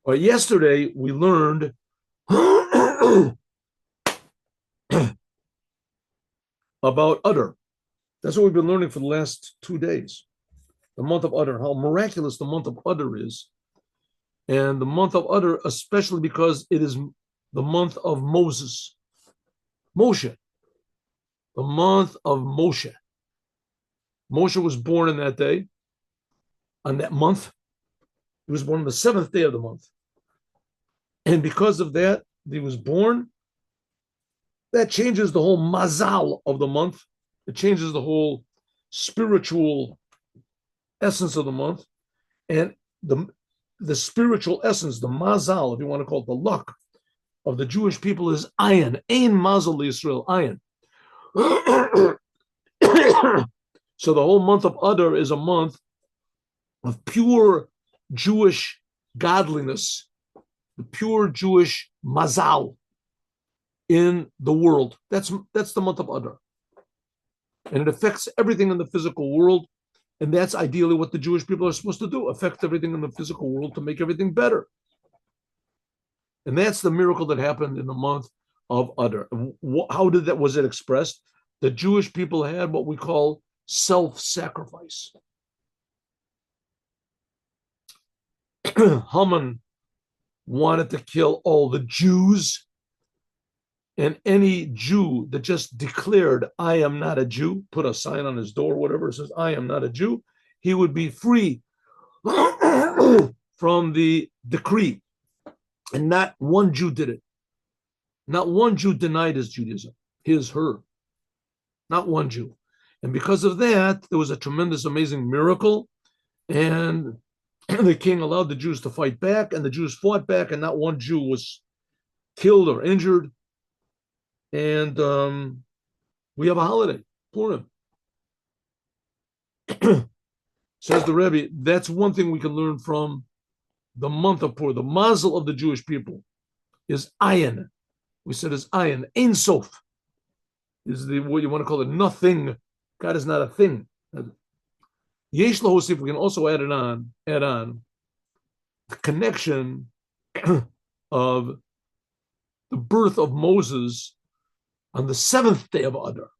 Well, yesterday we learned about Adar. That's what we've been learning for the last 2 days. The month of Adar, how miraculous the month of Adar is. And the month of Adar, especially because it is the month of Moses, Moshe, the month of Moshe. Moshe was born in that day, on that month. He was born on the seventh day of the month. And because of that, he was born. That changes the whole mazal of the month. It changes the whole spiritual essence of the month. And the spiritual essence, the mazal, if you want to call it the luck of the Jewish people, is ayin. Ein mazal Israel, ayin. So the whole month of Adar is a month of pure Jewish godliness, the pure Jewish mazal in the world. That's the month of Adar. And it affects everything in the physical world. And that's ideally what the Jewish people are supposed to do, affect everything in the physical world to make everything better. And that's the miracle that happened in the month of Adar. How was it expressed? The Jewish people had what we call self-sacrifice. Haman wanted to kill all the Jews, and any Jew that just declared, I am not a Jew, put a sign on his door, whatever, says, I am not a Jew, he would be free from the decree. And not one Jew did it. Not one Jew denied his Judaism, her. Not one Jew. And because of that, there was a tremendous, amazing miracle. And the king allowed the Jews to fight back, and the Jews fought back, and not one Jew was killed or injured. And we have a holiday, Purim. Says the Rebbe, that's one thing we can learn from the month of Purim. The mazel of the Jewish people is ayin. We said is ayin. Ein sof is what you want to call it, nothing. God is not a thing. Yesh lahosif, we can also add on the connection of the birth of Moses on the seventh day of Adar.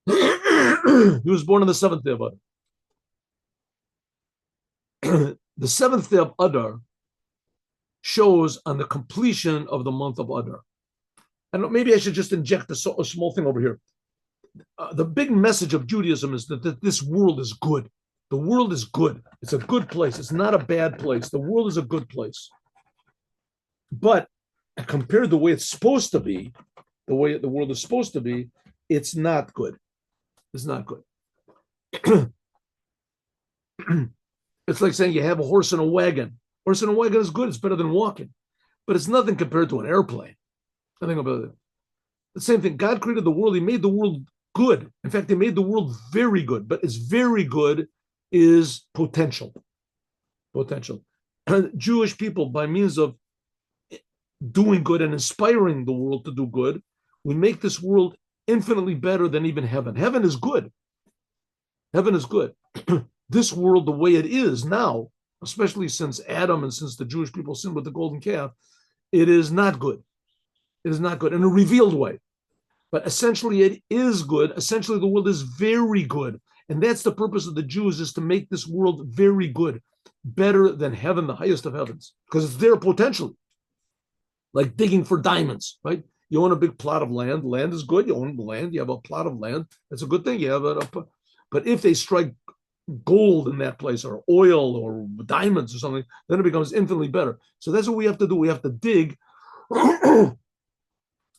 He was born on the seventh day of Adar. The seventh day of Adar shows on the completion of the month of Adar. And maybe I should just inject a small thing over here. The big message of Judaism is that this world is good. The world is good. It's a good place. It's not a bad place. The world is a good place. But compared to the way it's supposed to be, the way the world is supposed to be, it's not good. It's not good. It's like saying you have a horse and a wagon. Horse and a wagon is good. It's better than walking. But it's nothing compared to an airplane. Nothing about it. The same thing. God created the world. He made the world good. In fact, he made the world very good. But it's very good is potential. Potential. Jewish people, by means of doing good and inspiring the world to do good, we make this world infinitely better than even heaven. Heaven is good. Heaven is good. This world, the way it is now, especially since Adam and since the Jewish people sinned with the golden calf, it is not good. It is not good in a revealed way. But essentially, it is good. Essentially, the world is very good. And that's the purpose of the Jews, is to make this world very good, better than heaven, the highest of heavens, because it's there potentially. Like digging for diamonds, right? You own a big plot of land. Land is good. You own the land. You have a plot of land. That's a good thing. You have but if they strike gold in that place, or oil, or diamonds, or something, then it becomes infinitely better. So that's what we have to do. We have to dig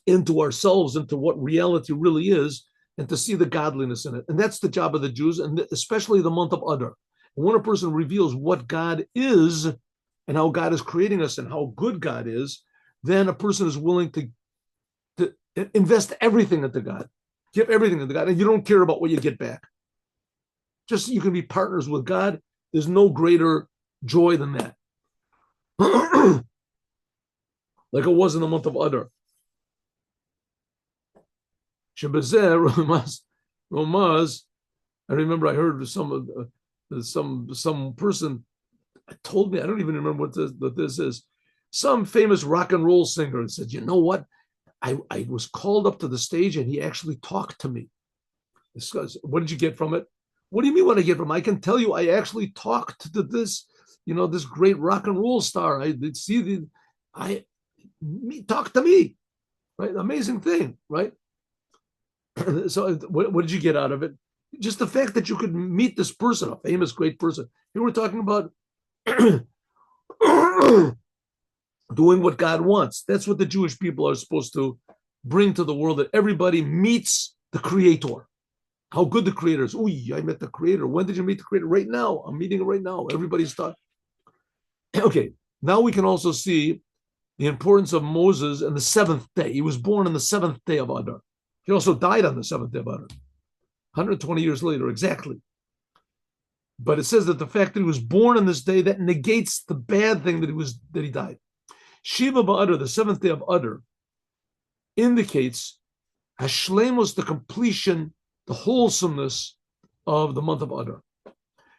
into ourselves, into what reality really is, and to see the godliness in it. And that's the job of the Jews, and especially the month of Adar. And when a person reveals what God is and how God is creating us and how good God is, then a person is willing to invest everything into God, give everything into God, and you don't care about what you get back. Just so you can be partners with God. There's no greater joy than that. Like it was in the month of Adar. Ramaz. I remember I heard some person told me, I don't even remember what this is. Some famous rock and roll singer said, you know what? I was called up to the stage and he actually talked to me. What did you get from it? What do you mean what I get from it? I can tell you I actually talked to this, this great rock and roll star. I did see talk to me, right? Amazing thing, right? So what did you get out of it? Just the fact that you could meet this person, a famous, great person. Here we're talking about doing what God wants. That's what the Jewish people are supposed to bring to the world, that everybody meets the Creator. How good the Creator is. Ooh, I met the Creator. When did you meet the Creator? Right now. I'm meeting it right now. Everybody's talking. Okay, now we can also see the importance of Moses and the seventh day. He was born on the seventh day of Adar. He also died on the seventh day of Adar, 120 years later, exactly. But it says that the fact that he was born on this day, that negates the bad thing that he died. Shiva ba'Adar, the seventh day of Adar, indicates Hashlemus, the completion, the wholesomeness of the month of Adar.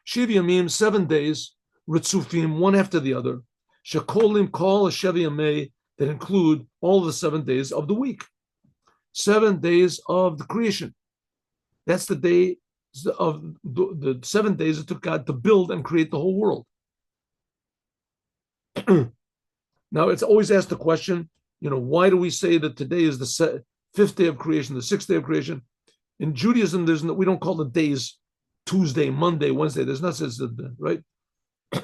Shiva Yamim, 7 days, Ritzufim, one after the other. Shakolim call a Shevi Yamei, that include all the 7 days of the week. 7 days of the creation. That's the day of the 7 days it took God to build and create the whole world. Now, it's always asked the question, why do we say that today is the fifth day of creation, the sixth day of creation? In Judaism, we don't call the days Tuesday, Monday, Wednesday. There's not such, right?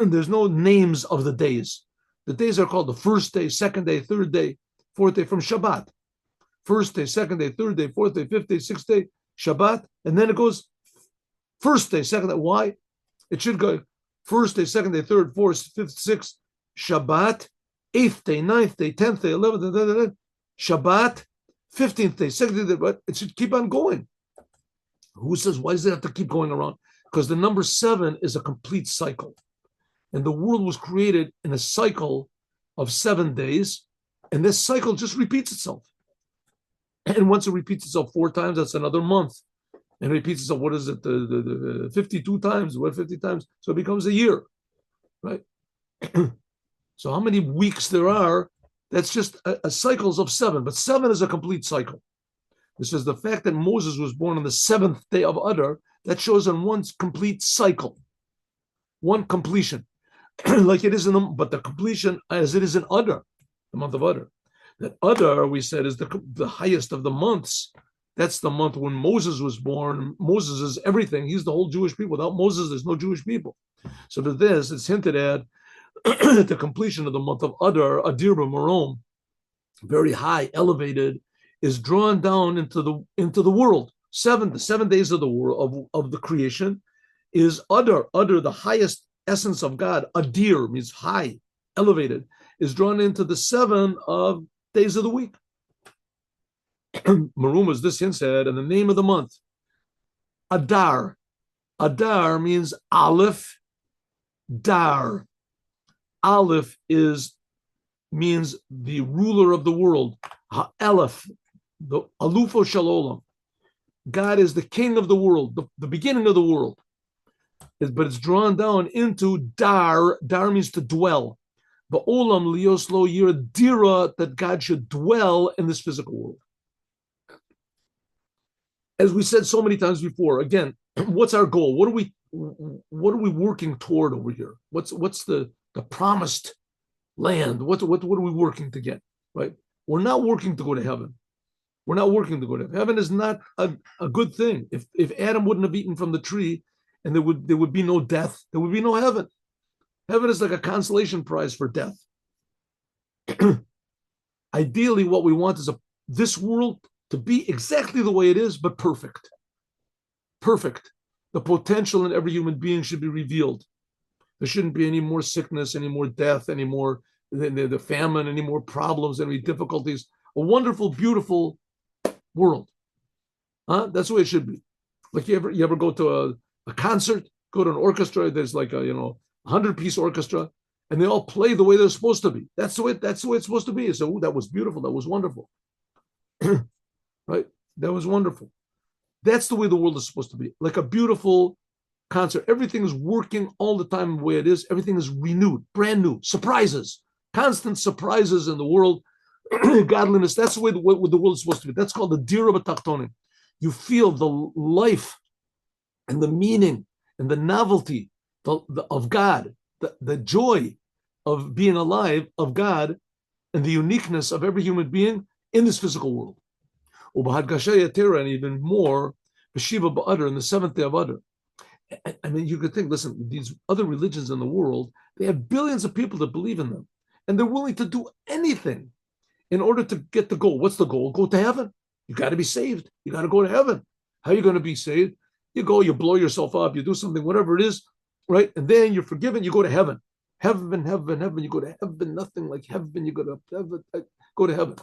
There's no names of the days. The days are called the first day, second day, third day, fourth day, from Shabbat. First day, second day, third day, fourth day, fifth day, sixth day, Shabbat, and then it goes first day, second day. Why? It should go first day, second day, third, fourth, fifth, sixth, Shabbat, 8th day, 9th day, 10th day, 11th day, Shabbat, 15th day, 16th day, but it should keep on going. Who says, why does it have to keep going around? Because the number 7 is a complete cycle. And the world was created in a cycle of 7 days, and this cycle just repeats itself. And once it repeats itself 4 times, that's another month. And it repeats itself, what is it, the 52 times, what 50 times? So it becomes a year, right? So how many weeks there are, that's just a cycles of 7, but 7 is a complete cycle. This is the fact that Moses was born on the 7th day of Adar, that shows on one complete cycle, one completion, like it is but the completion as it is in Adar, the month of Adar. That Adar, we said, is the highest of the months. That's the month when Moses was born. Moses is everything. He's the whole Jewish people. Without Moses, there's no Jewish people. So to this, it's hinted at the completion of the month of Adar, Adir Marom, very high, elevated, is drawn down into the world. The 7 days of the world of the creation is Adar. Adar, the highest essence of God. Adir means high, elevated, is drawn into the 7 of days of the week. Marum, as this hint said, and the name of the month, Adar. Adar means Aleph, Dar. Aleph means the ruler of the world. Ha'elef, the Alufo Shalom. God is the king of the world, the beginning of the world. But it's drawn down into Dar. Dar means to dwell. Ba'olam lios lo yirdira, that God should dwell in this physical world. As we said so many times before, again, what's our goal? What are we working toward over here? What's the promised land? What are we working to get? Right? We're not working to go to heaven. We're not working to go to heaven. Heaven is not a good thing. If Adam wouldn't have eaten from the tree, and there would be no death, there would be no heaven. Heaven is like a consolation prize for death. Ideally, what we want is this world to be exactly the way it is, but perfect. Perfect. The potential in every human being should be revealed. There shouldn't be any more sickness, any more death, any more the famine, any more problems, any difficulties. A wonderful, beautiful world. That's the way it should be. Like you ever go to a concert, go to an orchestra, there's like a 100-piece orchestra, and they all play the way they're supposed to be. That's the way it's supposed to be. So that was beautiful, that was wonderful. Right? That was wonderful. That's the way the world is supposed to be, like a beautiful concert. Everything is working all the time the way it is. Everything is renewed, brand new, surprises, constant surprises in the world. Godliness, that's the way the world is supposed to be. That's called the Dira B'Tachtonim. You feel the life and the meaning and the novelty of God, the joy of being alive, of God, and the uniqueness of every human being in this physical world. And even more, B'Shiva B'Adar, in the seventh day of Adar. I mean, you could think, listen, these other religions in the world, they have billions of people that believe in them, and they're willing to do anything in order to get the goal. What's the goal? Go to heaven. You got to be saved. You got to go to heaven. How are you going to be saved? You go, you blow yourself up, you do something, whatever it is, right? And then you're forgiven, you go to heaven. Heaven, heaven, heaven, you go to heaven, nothing like heaven, you go to heaven, go to heaven.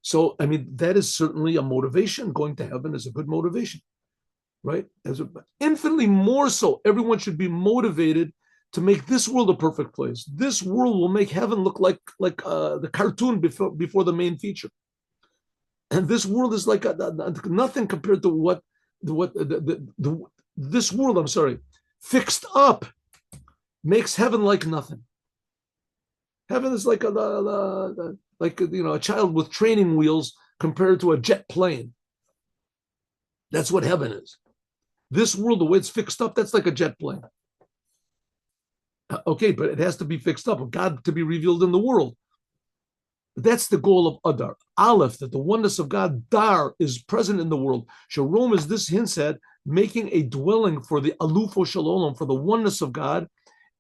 So, I mean, that is certainly a motivation. Going to heaven is a good motivation, right? Infinitely more so, everyone should be motivated to make this world a perfect place. This world will make heaven look like the cartoon before the main feature. And this world is like nothing compared to what this world, fixed up, makes heaven like nothing. Heaven is like a child with training wheels compared to a jet plane. That's what heaven is. This world, the way it's fixed up, that's like a jet plane. Okay, but it has to be fixed up, God to be revealed in the world. That's the goal of Adar. Aleph, that the oneness of God, Dar, is present in the world. Shalom is, this hints at making a dwelling for the Alufo Shalom, for the oneness of God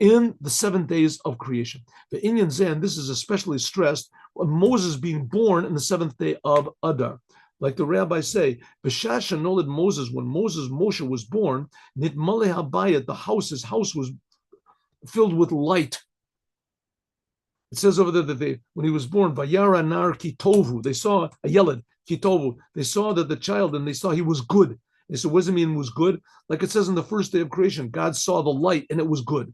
in the 7 days of creation. The Inyan Zan, this is especially stressed, Moses being born in the 7th day of Adar. Like the rabbis say, B'shasha noled Moses, when Moshe was born, Nitmale Habayat, his house was filled with light. It says over there that when he was born, Vayara Nar Kitovu, they saw a Yeled, Kitovu, they saw that the child, and they saw he was good. They said, what does it mean was good? Like it says in the first day of creation, God saw the light and it was good.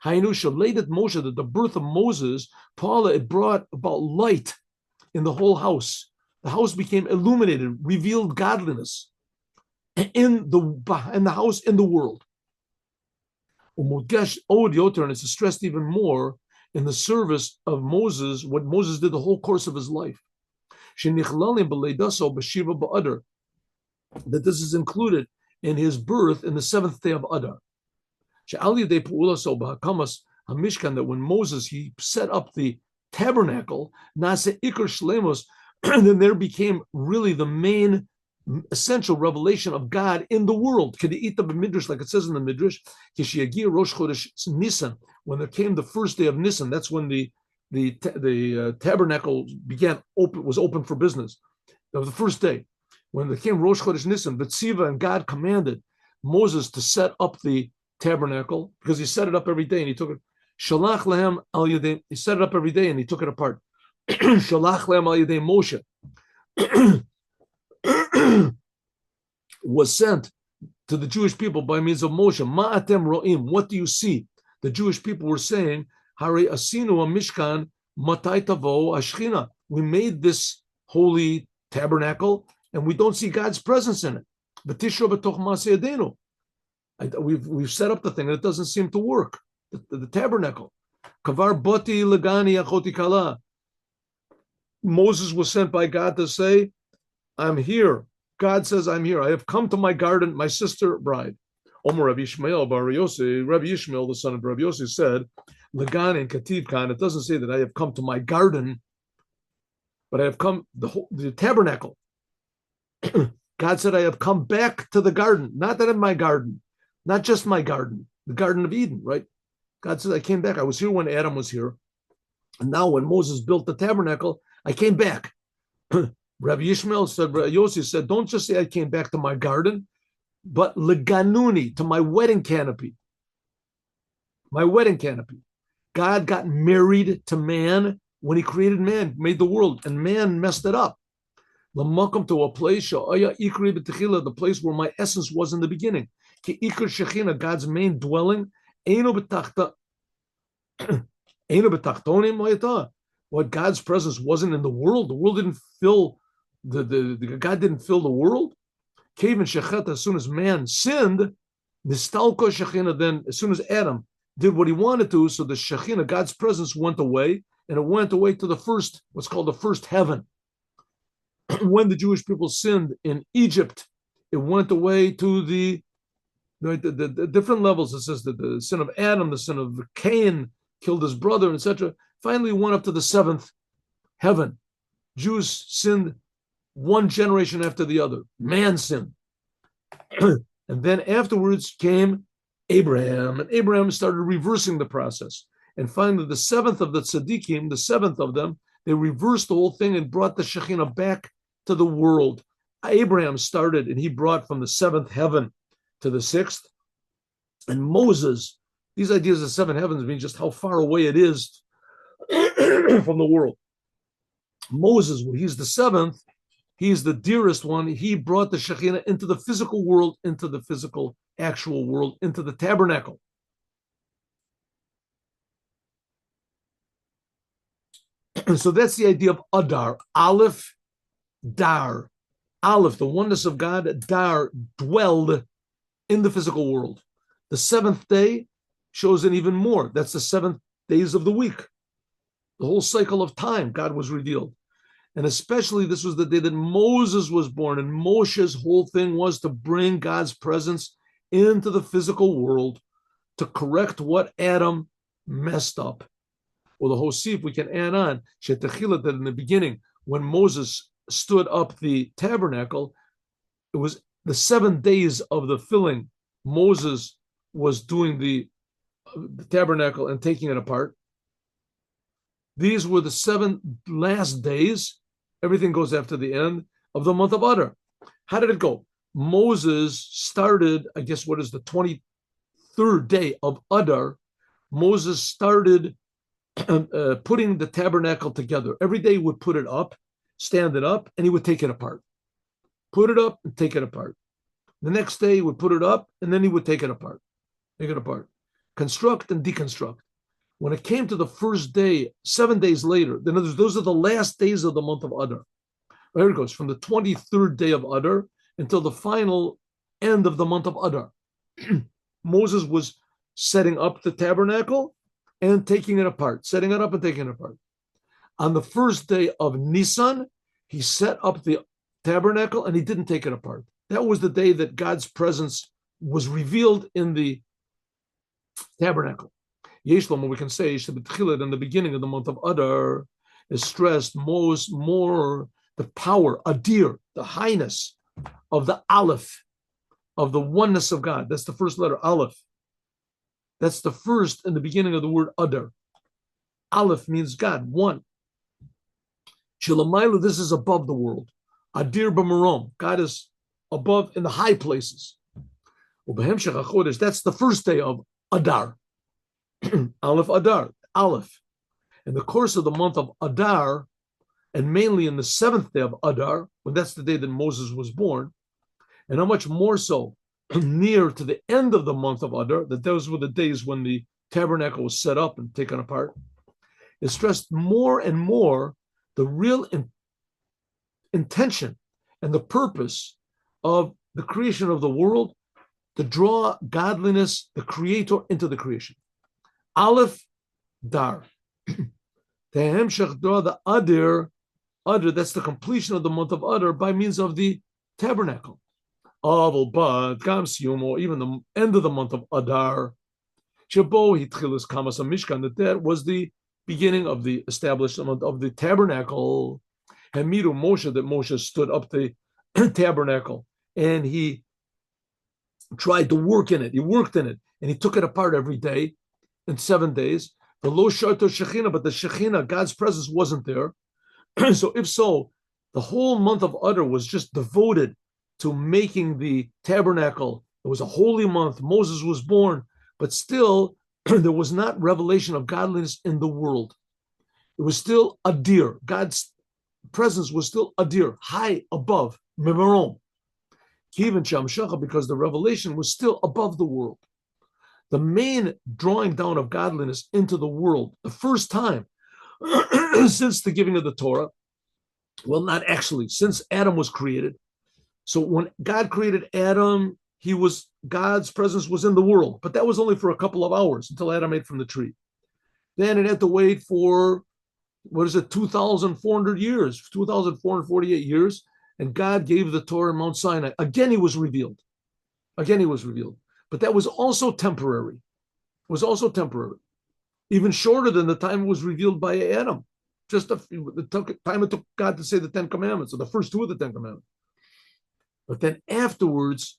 Hainu Shalated Moshe, that the birth of Moses, Paula, it brought about light in the whole house. The house became illuminated, revealed godliness in the house, in the world. And it's stressed even more in the service of Moses, what Moses did the whole course of his life. That this is included in his birth in the 7th day of Adar. That when Moses, he set up the tabernacle, and then there became really the main essential revelation of God in the world. Like it says in the Midrash, when there came the first day of Nisan, that's when the tabernacle was open for business. That was the first day. When there came Rosh Chodesh Nisan, Vatziva, and God commanded Moses to set up the tabernacle, because he set it up every day and he took it. Shalach lehem al yedei, he set it up every day and he took it apart. Shalach lehem al yedei Moshe. Was sent to the Jewish people by means of Moshe. Ma'atem ro'im, what do you see? The Jewish people were saying, Hari asinu mishkan matai tavo ashchina. We made this holy tabernacle and we don't see God's presence in it. V'tishro b'toch ma'aseh yadenu. We've set up the thing and it doesn't seem to work. The tabernacle. Kavar bati legani achoti kala. Moses was sent by God to say, I'm here. God says, I'm here. I have come to my garden, my sister bride. Omer Rabbi Yishmael Bar Yossi, Rabbi Yishmael, the son of Rabbi Yossi, said, Lagan and Kativ Khan, it doesn't say that I have come to my garden, but I have come, the tabernacle. God said, I have come back to the garden, not that in my garden, not just my garden, the Garden of Eden, right? God said, I came back. I was here when Adam was here. And now when Moses built the tabernacle, I came back. Rabbi Yishmael said, Rabbi Yossi said, don't just say I came back to my garden, but leganuni, to my wedding canopy. My wedding canopy. God got married to man when he created man, made the world, and man messed it up. L'makom, to a place, the place where my essence was in the beginning. Ki ikar shechina, God's main dwelling, eino betachtonim mayata. What God's presence wasn't in the world. The world didn't fill God didn't fill the world. Cave and shechet, as soon as man sinned, Nistalko Shekhinah, then as soon as Adam did what he wanted to, so the Shekhinah, God's presence, went away, and it went away to the first, what's called the first heaven. When the Jewish people sinned in Egypt, it went away to the different levels. It says that the sin of Adam, the sin of Cain, killed his brother, etc. Finally went up to the seventh heaven. Jews sinned one generation after the other. Man sinned. And then afterwards came Abraham, and Abraham started reversing the process. And finally, the seventh of the tzaddikim, the seventh of them, they reversed the whole thing and brought the Shekhinah back to the world. Abraham started, and he brought from the seventh heaven to the sixth. And Moses, these ideas of seven heavens mean just how far away it is from the world. Moses, when he's the seventh, he's the dearest one. He brought the Shekhinah into the physical world, into the physical, actual world, into the tabernacle. So that's the idea of Adar. Aleph, Dar. Aleph, the oneness of God. Dar, dwelled in the physical world. The seventh day shows it even more. That's the 7 days of the week. The whole cycle of time, God was revealed. And especially this was the day that Moses was born, and Moshe's whole thing was to bring God's presence into the physical world to correct what Adam messed up. Well, the Hosif, we can add on, that in the beginning, when Moses stood up the tabernacle, it was the 7 days of the filling. Moses was doing the tabernacle and taking it apart. These were the 7 last days. Everything goes after the end of the month of Adar. How did it go? Moses started, I guess, what is the 23rd day of Adar? Moses started putting the tabernacle together. Every day he would put it up, stand it up, and he would take it apart. Put it up and take it apart. The next day he would put it up, and then he would take it apart. Take it apart. Construct and deconstruct. When it came to the first day, 7 days later, then those are the last days of the month of Adar. There it goes, from the 23rd day of Adar until the final end of the month of Adar. Moses was setting up the tabernacle and taking it apart, setting it up and taking it apart. On the first day of Nisan, he set up the tabernacle and he didn't take it apart. That was the day that God's presence was revealed in the tabernacle. Yeshlom, we can say, in the beginning of the month of Adar, is stressed more the power, Adir, the highness of the Aleph, of the oneness of God. That's the first letter, Aleph. That's the first in the beginning of the word Adar. Aleph means God, one. Shilamayla, this is above the world. Adir b'marom, God is above in the high places. That's the first day of Adar. Aleph Adar, Aleph. In the course of the month of Adar, and mainly in the 7th day of Adar, when that's the day that Moses was born, and how much more so near to the end of the month of Adar, that those were the days when the tabernacle was set up and taken apart, it stressed more and more the real intention and the purpose of the creation of the world, to draw godliness, the creator, into the creation. Aleph, Dar. The Adar, that's the completion of the month of Adar by means of the tabernacle. Even the end of the month of Adar, that was the beginning of the establishment of the tabernacle. Hamiru Moshe, that Moshe stood up the tabernacle and he tried to work in it. He worked in it and he took it apart every day in 7 days. The lo sharto Shekhinah, but the Shekhinah, God's presence, wasn't there. So if so, the whole month of Adar was just devoted to making the tabernacle. It was a holy month. Moses was born, but still there was not revelation of godliness in the world. It was still Adir. God's presence was still Adir, high above, Memerom. Because the revelation was still above the world. The main drawing down of godliness into the world, the first time since the giving of the Torah, well, not actually, since Adam was created. So when God created Adam, God's presence was in the world, but that was only for a couple of hours until Adam ate from the tree. Then it had to wait for, 2,400 years, 2,448 years, and God gave the Torah in Mount Sinai. Again, he was revealed. But that was also temporary. Even shorter than the time it was revealed by Adam. Just the time it took God to say the Ten Commandments, or the first two of the Ten Commandments. But then afterwards,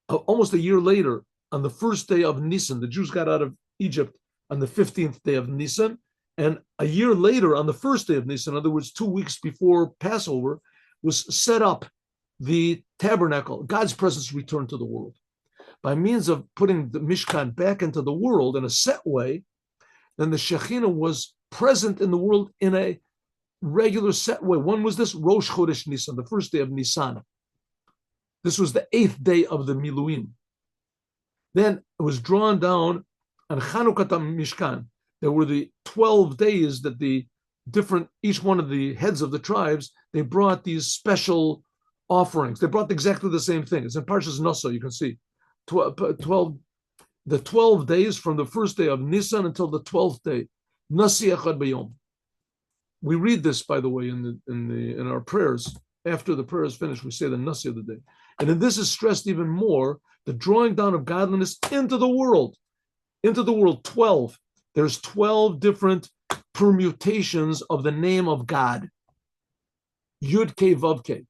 almost a year later, on the first day of Nisan, the Jews got out of Egypt on the 15th day of Nisan, and a year later, on the first day of Nisan, in other words, 2 weeks before Passover, was set up the tabernacle. God's presence returned to the world. By means of putting the Mishkan back into the world in a set way, then the Shekhinah was present in the world in a regular set way. When was this? Rosh Chodesh Nisan, the first day of Nisan. This was the 8th day of the Miluim. Then it was drawn down on Chanukah Mishkan. There were the 12 days that each one of the heads of the tribes, they brought these special offerings. They brought exactly the same thing. It's in Parshas Nasa, you can see. 12 days from the first day of Nisan until the 12th day. Nasi Echad B'Yom. We read this, by the way, in our prayers. After the prayer is finished, we say the Nasi of the day. And then this is stressed even more, the drawing down of godliness into the world. 12. There's 12 different permutations of the name of God. Yud Kei Vav Kei.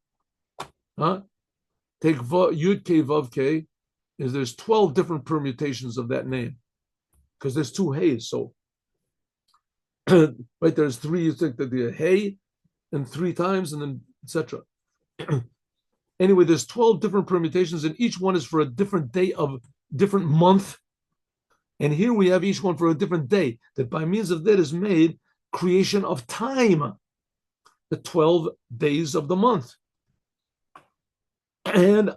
Take Yud Kei Vav Kei, there's 12 different permutations of that name. Because there's two Heys. So, right, there's three, you think that the Hey, and 3 times, and then etc. Anyway, there's 12 different permutations, and each one is for a different day of different month. And here we have each one for a different day, that by means of that is made creation of time, the 12 days of the month. And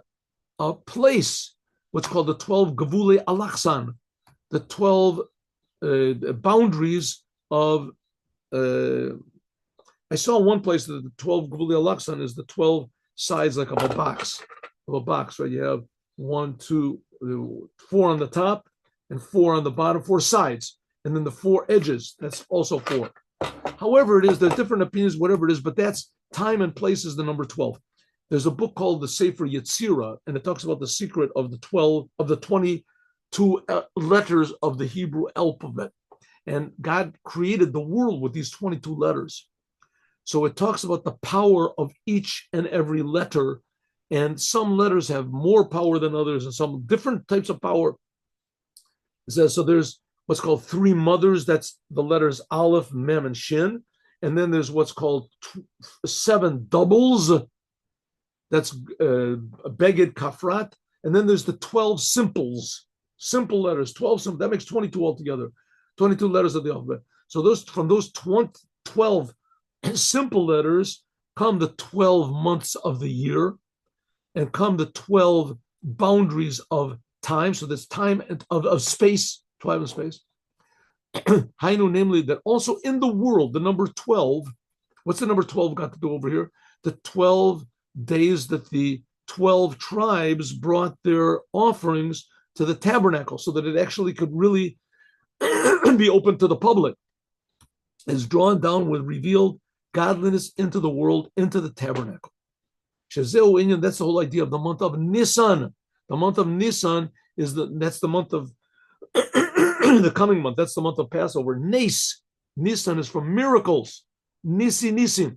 a place, what's called the 12 Gavule Alachsan, the 12 boundaries of, I saw one place that the 12 Gavule Alachsan is the 12 sides like of a box, right? You have 1, 2, 4 on the top, and 4 on the bottom, 4 sides, and then the 4 edges, that's also 4. However it is, there's different opinions, whatever it is, but that's time and place is the number 12. There's a book called the Sefer Yetzirah, and it talks about the secret of the 22 letters of the Hebrew alphabet. And God created the world with these 22 letters. So it talks about the power of each and every letter, and some letters have more power than others, and some different types of power. It says, so there's what's called 3 mothers, that's the letters Aleph, Mem, and Shin. And then there's what's called 7 doubles, that's Beged, Kafrat. And then there's the 12 simple letters, 12 simple, that makes 22 altogether, 22 letters of the alphabet. So from those 12 simple letters come the 12 months of the year, and come the 12 boundaries of time. So there's time of space, time and space. Hainu, namely, that also in the world, the number 12, what's the number 12 got to do over here? The 12 days that the 12 tribes brought their offerings to the tabernacle, so that it actually could really be open to the public, is drawn down with revealed godliness into the world, into the tabernacle. That's the whole idea of the month of Nisan. The month of Nisan that's the month of the coming month. That's the month of Passover. Nisan is from miracles. Nisim.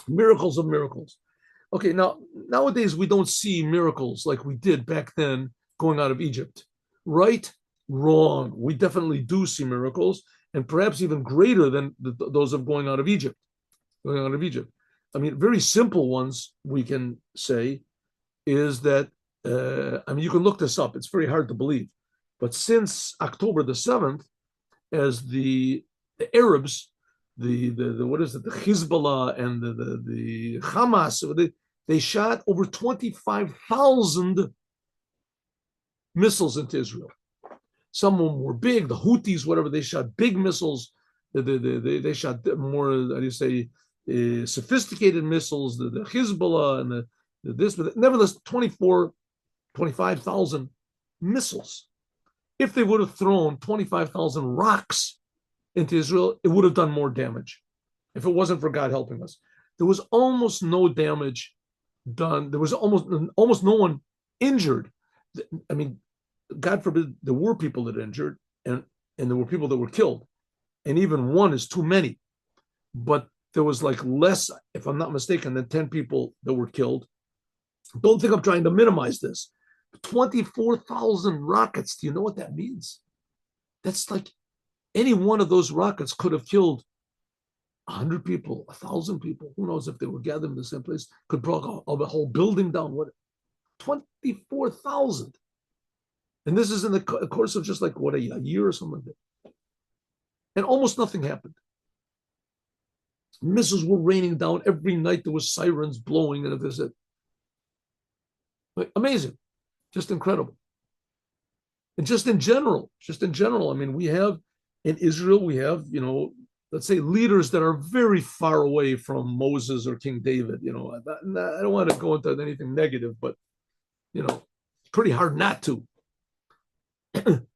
Miracles of miracles. Okay, now nowadays we don't see miracles like we did back then going out of Egypt. Right? Wrong. We definitely do see miracles, and perhaps even greater than those of going out of Egypt. I mean, very simple ones we can say is that, you can look this up. It's very hard to believe. But since October the 7th, as the Arabs, the Hezbollah and the Hamas, they shot over 25,000 missiles into Israel. Some of them were big, the Houthis, whatever, they shot big missiles. They shot more, how do you say, sophisticated missiles, the Hezbollah and this, but nevertheless, 25,000 missiles. If they would have thrown 25,000 rocks into Israel, it would have done more damage if it wasn't for God helping us. There was almost no damage done. There was almost no one injured. I mean, God forbid, there were people that injured, and there were people that were killed, and even one is too many. But there was like less, if I'm not mistaken, than 10 people that were killed. Don't think I'm trying to minimize this. 24,000 rockets. Do you know what that means? That's like any one of those rockets could have killed 100 people, 1,000 people. Who knows if they were gathered in the same place? Could bring a whole building down. What? 24,000. And this is in the course of just like, what, a year or something like that. And almost nothing happened. Missiles were raining down every night. There was sirens blowing, and this it. Like, amazing, just incredible. And just in general, I mean, we have in Israel, we have, let's say leaders that are very far away from Moses or King David. I don't want to go into anything negative, but it's pretty hard not to.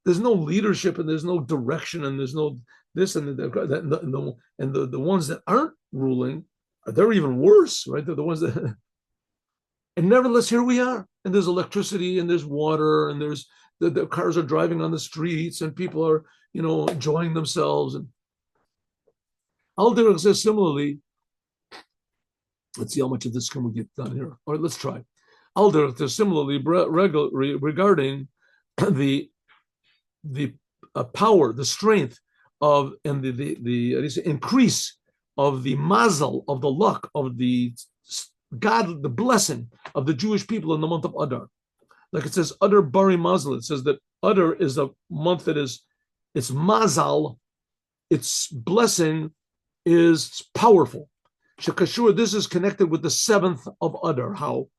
There's no leadership, and there's no direction, and there's no this and the ones that aren't ruling, they're even worse, right? They're the ones that. And nevertheless, here we are, and there's electricity, and there's water, and there's the cars are driving on the streets, and people are enjoying themselves. And Adar says similarly. Let's see how much of this can we get done here. All right, let's try. Adar says similarly regarding the power, the strength of, and the increase of the mazel, of the luck, of the God, the blessing of the Jewish people in the month of Adar. Like it says, Adar Bari Mazel. It says that Adar is a month that it's mazal, its blessing is powerful. Shekashur, this is connected with the 7th of Adar. How?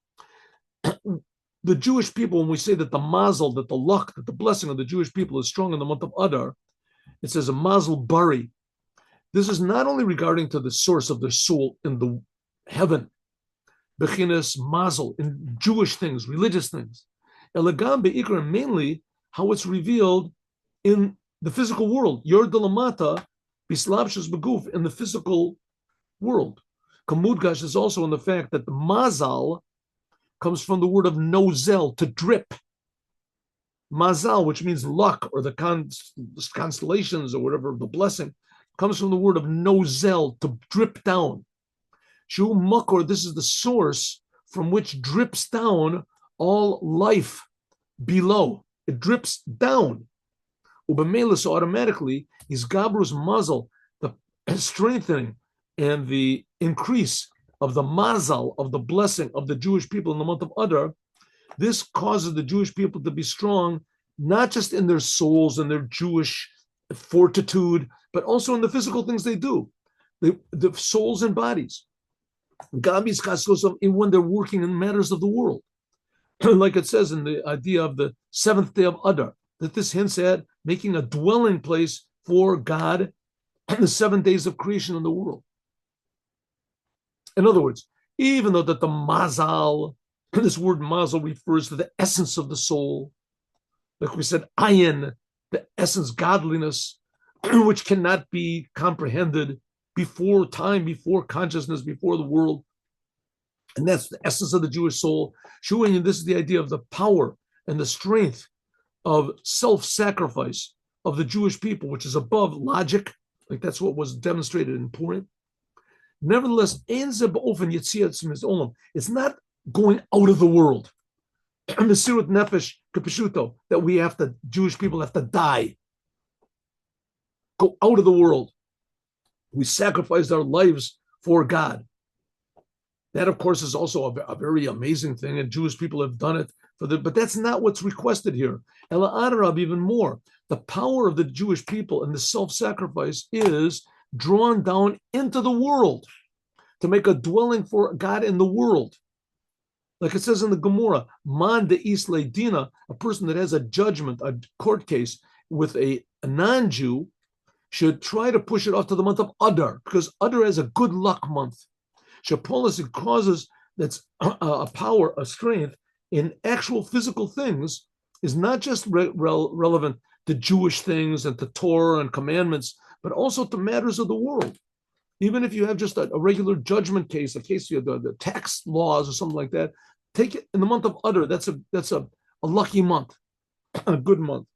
The Jewish people, when we say that the mazel, that the luck, that the blessing of the Jewish people is strong in the month of Adar, it says a mazel bari. This is not only regarding to the source of their soul in the heaven, bechinas mazel, in Jewish things, religious things, elegam beikra, mainly how it's revealed in the physical world. Yor delamata bislabshus beguf, in the physical world. Kamudgash is also in the fact that the mazal comes from the word of nozel, to drip. Mazal, which means luck, or the constellations, or whatever, the blessing, comes from the word of nozel, to drip down. Shu makor, this is the source from which drips down all life below. It drips down. Ubamela, so automatically, is gabrus mazel, the strengthening and the increase of the mazal, of the blessing of the Jewish people in the month of Adar. This causes the Jewish people to be strong, not just in their souls and their Jewish fortitude, but also in the physical things they do, the souls and bodies. When they're working in matters of the world. Like it says in the idea of the 7th day of Adar, that this hints at making a dwelling place for God in the 7 days of creation in the world. In other words, even though that the mazal, this word mazal refers to the essence of the soul, like we said, ayin, the essence, godliness, which cannot be comprehended before time, before consciousness, before the world. And that's the essence of the Jewish soul. Showing this is the idea of the power and the strength of self-sacrifice of the Jewish people, which is above logic. Like that's what was demonstrated in Purim. Nevertheless, it's not going out of the world. That we have to, Jewish people have to die. Go out of the world. We sacrificed our lives for God. That, of course, is also a very amazing thing, and Jewish people have done it but that's not what's requested here. Ela Adarab, even more. The power of the Jewish people and the self-sacrifice is drawn down into the world to make a dwelling for God in the world. Like it says in the Gemara, man de isle dina, a person that has a judgment, a court case with a non-Jew, should try to push it off to the month of Adar, because Adar is a good luck month. Shapolis, it causes that's a power, a strength in actual physical things is not just relevant to Jewish things and to Torah and commandments, but also to matters of the world. Even if you have just a regular judgment case, a case you have the tax laws or something like that, take it in the month of Adar. That's a lucky month, a good month.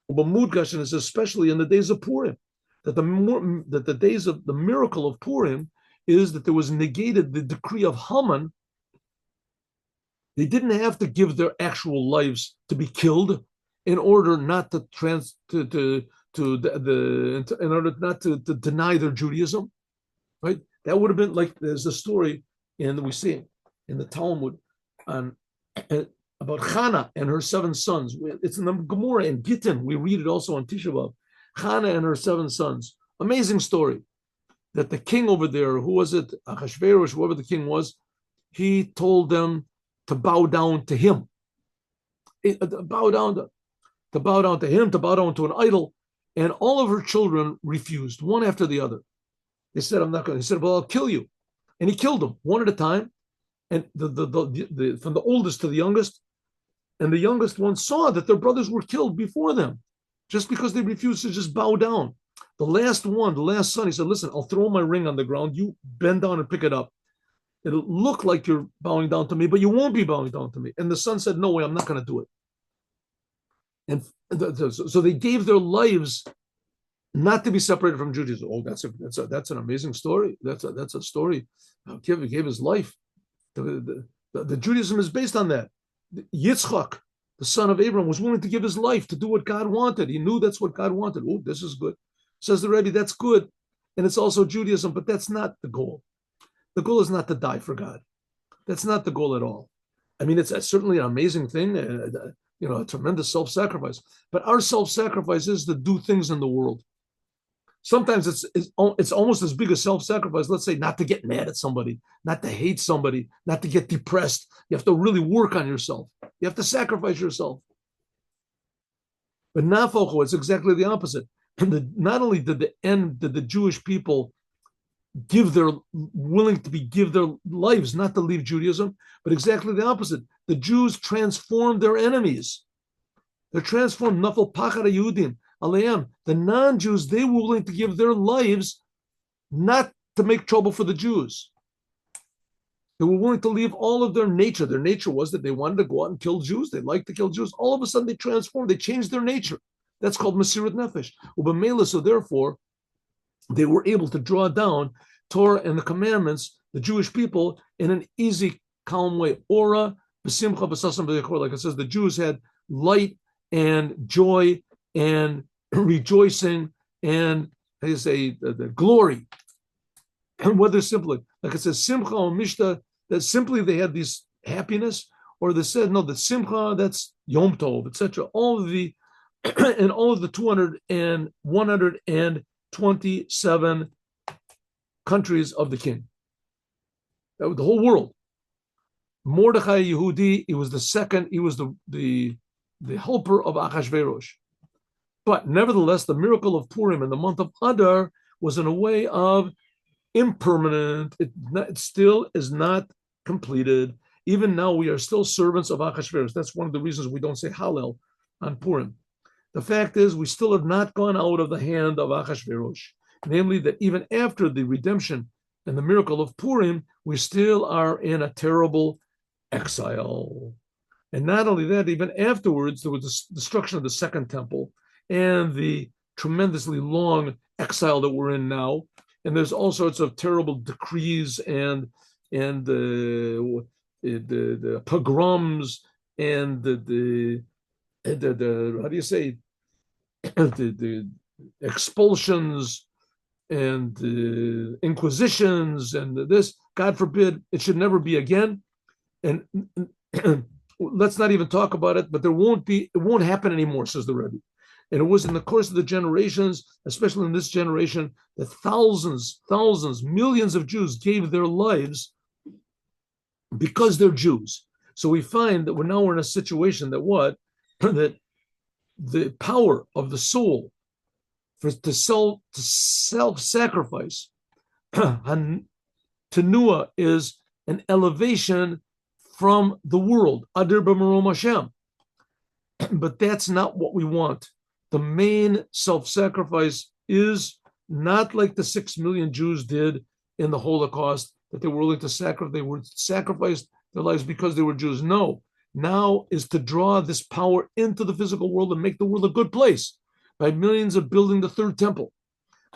But Mudgashin is especially in the days of Purim, that the days of the miracle of Purim is that there was negated the decree of Haman. They didn't have to give their actual lives to be killed in order not to in order not to deny their Judaism, right? That would have been like there's a story, and we see it in the Talmud on about Chana and her 7 sons. It's in the Gemara in Gittin. We read it also on Tisha B'Av. Chana and her 7 sons. Amazing story. That the king over there, who was it? Achashverosh, whoever the king was, he told them to bow down to him. Bow down to him, to bow down to an idol. And all of her children refused, one after the other. They said, I'm not going to. He said, well, I'll kill you. And he killed them one at a time. And from the oldest to the youngest. And the youngest one saw that their brothers were killed before them, just because they refused to just bow down. The last son, he said, listen, I'll throw my ring on the ground. You bend down and pick it up. It'll look like you're bowing down to me, but you won't be bowing down to me. And the son said, no way, I'm not going to do it. And so they gave their lives not to be separated from Judaism. Oh, that's an amazing story. That's a story. He gave his life. The Judaism is based on that. Yitzchak, the son of Abraham, was willing to give his life to do what God wanted. He knew that's what God wanted. Oh, this is good. Says the Rebbe, that's good. And it's also Judaism, but that's not the goal. The goal is not to die for God. That's not the goal at all. I mean, it's certainly an amazing thing, a tremendous self-sacrifice. But our self-sacrifice is to do things in the world. Sometimes it's almost as big a self-sacrifice, let's say, not to get mad at somebody, not to hate somebody, not to get depressed. You have to really work on yourself. You have to sacrifice yourself. But Nafocho, it's exactly the opposite. Not only did the Jewish people give their lives not to leave Judaism, but exactly the opposite. The Jews transformed their enemies. They're transformed. Nafal Pachar Yehudim. The non-Jews, they were willing to give their lives not to make trouble for the Jews. They were willing to leave all of their nature. Their nature was that they wanted to go out and kill Jews. They liked to kill Jews. All of a sudden, they transformed. They changed their nature. That's called Mesirat Nefesh. So therefore, they were able to draw down Torah and the commandments, the Jewish people, in an easy, calm way. Ora, b'simcha, b'sasam, b'yachor. Like it says, the Jews had light and joy and rejoicing and, how do you say, the glory. And whether simply, like it says, simcha or mishta, that simply they had this happiness, or they said, no, the simcha, that's Yom Tov, etc. All of the, and all of the 200 and 127 countries of the king. That was the whole world. Mordechai Yehudi, he was the second, he was the helper of Achashverosh. But nevertheless, the miracle of Purim in the month of Adar was in a way of impermanent. It still is not completed. Even now, we are still servants of Achashverosh. That's one of the reasons we don't say Hallel on Purim. The fact is, we still have not gone out of the hand of Achashverosh. Namely, that even after the redemption and the miracle of Purim, we still are in a terrible exile. And not only that, even afterwards, there was the destruction of the second temple and the tremendously long exile that we're in now. And there's all sorts of terrible decrees and the pogroms and the how do you say, the expulsions and the inquisitions and this. God forbid, it should never be again. And let's not even talk about it, but it won't happen anymore, says the Rebbe. And it was in the course of the generations, especially in this generation, that thousands, millions of Jews gave their lives because they're Jews. So we find that we're in a situation that that the power of the soul to self-sacrifice, Tenuah, is an elevation from the world. Adar b'marom Hashem. But that's not what we want. The main self-sacrifice is not like the 6 million Jews did in the Holocaust, that they were willing to sacrifice, they would sacrifice their lives because they were Jews. No, now is to draw this power into the physical world and make the world a good place by millions of building the third temple.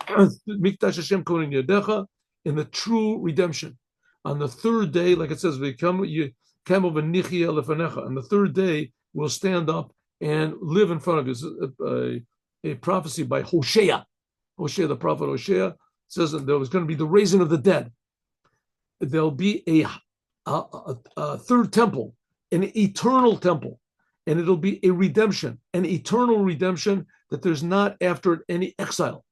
Mikdash Hashem Kohen Yadecha, in the true redemption. On the third day, like it says, on the third day, we'll stand up and live in front of you. A prophecy by Hosea. Hosea, the prophet Hosea, says that there was going to be the raising of the dead. There'll be a third temple, an eternal temple, and it'll be a redemption, an eternal redemption that there's not after it any exile.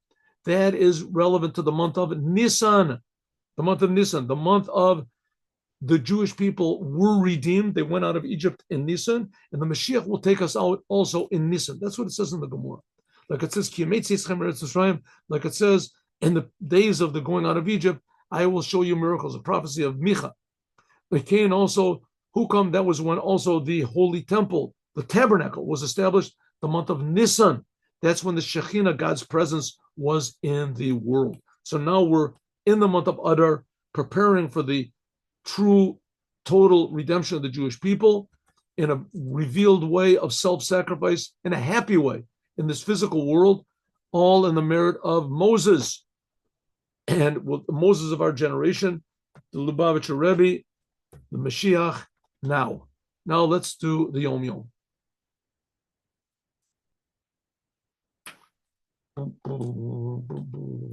That is relevant to the month of Nisan, the month of Nisan, the month of the Jewish people were redeemed. They went out of Egypt in Nisan, and the Moshiach will take us out also in Nisan. That's what it says in the Gemara. Like it says, like it says, in the days of the going out of Egypt, I will show you miracles, a prophecy of Micha. The Cain also, Hukam, that was when also the holy temple, the tabernacle, was established, the month of Nisan. That's when the Shekhinah, God's presence, was in the world. So now we're in the month of Adar, preparing for the true, total redemption of the Jewish people in a revealed way of self-sacrifice, in a happy way, in this physical world, all in the merit of Moses. And Moses of our generation, the Lubavitcher Rebbe, the Moshiach, now. Now let's do the Yom Yom.